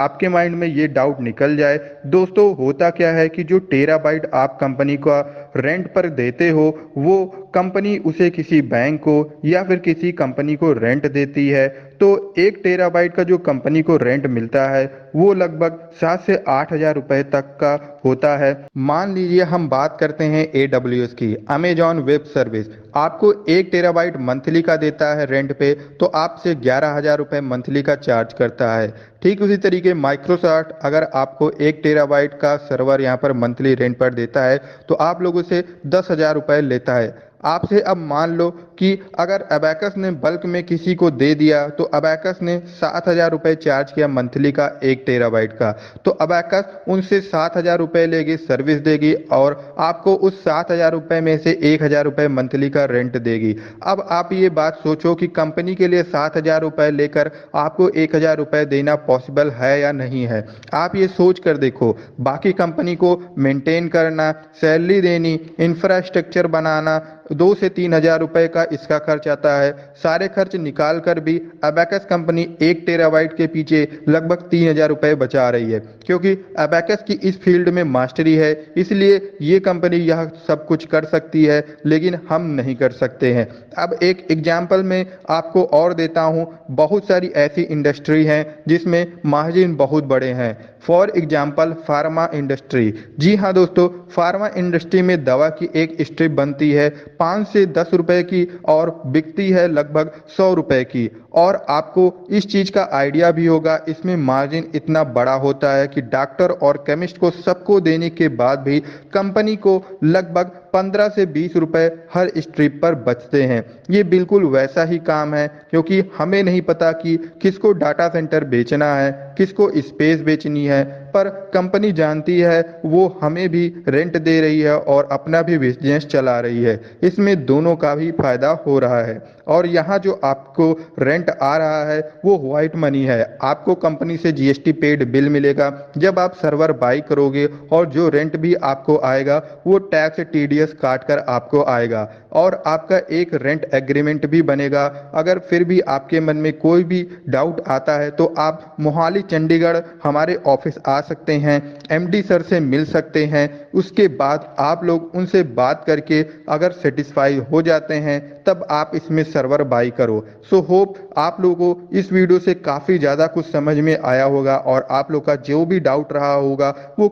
आपके माइंड में ये डाउट निकल जाए। दोस्तों होता क्या है कि जो टेराबाइट आप कंपनी का रेंट पर देते हो, वो कंपनी उसे किसी बैंक को या फिर किसी कंपनी को रेंट देती है। तो 1 टेराबाइट का जो कंपनी को रेंट मिलता है वो लगभग 7 से 8 हज़ार रुपए तक का होता है। मान लीजिए हम बात करते हैं AWS की, अमेजॉन वेब सर्विस, आपको 1 टेराबाइट मंथली का देता है रेंट पे, तो आपसे 11 हज़ार रुपए मंथली का चार्ज करता है। ठीक उसी तरीके माइक्रोसॉफ्ट अगर आपको 1 टेराबाइट का सर्वर यहाँ पर मंथली रेंट पर देता है तो आप लोगों से 10 हज़ार रुपए लेता है आपसे। अब मान लो कि अगर अबैकस ने बल्क में किसी को दे दिया तो अबैकस ने 7 हज़ार रुपए चार्ज किया मंथली का 1 टेराबाइट का, तो अबैकस उनसे 7 हज़ार रुपए लेगी, सर्विस देगी और आपको उस 7 हज़ार रुपए में से 1 हज़ार रुपए मंथली का रेंट देगी। अब आप ये बात सोचो कि कंपनी के लिए 7 हज़ार रुपए लेकर आपको 1 हज़ार रुपए देना पॉसिबल है या नहीं है। आप ये सोच कर देखो, बाकी कंपनी को मेंटेन करना, सैलरी देनी, इंफ्रास्ट्रक्चर बनाना, 2 से 3 हज़ार रुपए का इसका खर्च आता है। सारे खर्च निकाल कर भी अबैकस कंपनी 1 टेराबाइट के पीछे लगभग 3 हज़ार रुपए बचा रही है, क्योंकि अबैकस की इस फील्ड में मास्टरी है, इसलिए ये कंपनी यह सब कुछ कर सकती है लेकिन हम नहीं कर सकते हैं। अब एक एग्जाम्पल में आपको और देता हूँ, बहुत सारी ऐसी इंडस्ट्री हैं जिसमें मार्जिन बहुत बड़े हैं। For example pharma industry. जी हाँ दोस्तों, फार्मा इंडस्ट्री में दवा की एक स्ट्रिप बनती है 5 से 10 रुपए की और बिकती है लगभग 100 रुपए की। और आपको इस चीज़ का आइडिया भी होगा, इसमें मार्जिन इतना बड़ा होता है कि डॉक्टर और केमिस्ट को सबको देने के बाद भी कंपनी को लगभग 15 से 20 रुपए हर स्ट्रिप पर बचते हैं। ये बिल्कुल वैसा ही काम है, क्योंकि हमें नहीं पता कि किसको डाटा सेंटर बेचना है, किसको स्पेस बेचनी है, पर कंपनी जानती है वो हमें भी रेंट दे रही है और अपना भी बिजनेस चला रही है। इसमें दोनों का भी फायदा हो रहा है। और यहाँ जो आपको रेंट आ रहा है वो व्हाइट मनी है, आपको कंपनी से GST पेड बिल मिलेगा जब आप सर्वर बाई करोगे, और जो रेंट भी आपको आएगा वो टैक्स TDS काट कर आपको आएगा। और आपका एक रेंट एग्रीमेंट भी बनेगा। अगर फिर भी आपके मन में कोई भी डाउट आता है तो आप मोहाली चंडीगढ़ हमारे ऑफिस आ सकते हैं, MD सर से मिल सकते हैं। उसके बाद आप लोग उनसे बात करके अगर सेटिस्फाई हो जाते हैं तब आप इसमें सर्वर बाई करो। सो होप आप लोगों को इस वीडियो से काफ़ी ज़्यादा कुछ समझ में आया होगा और आप लोग का जो भी डाउट रहा होगा वो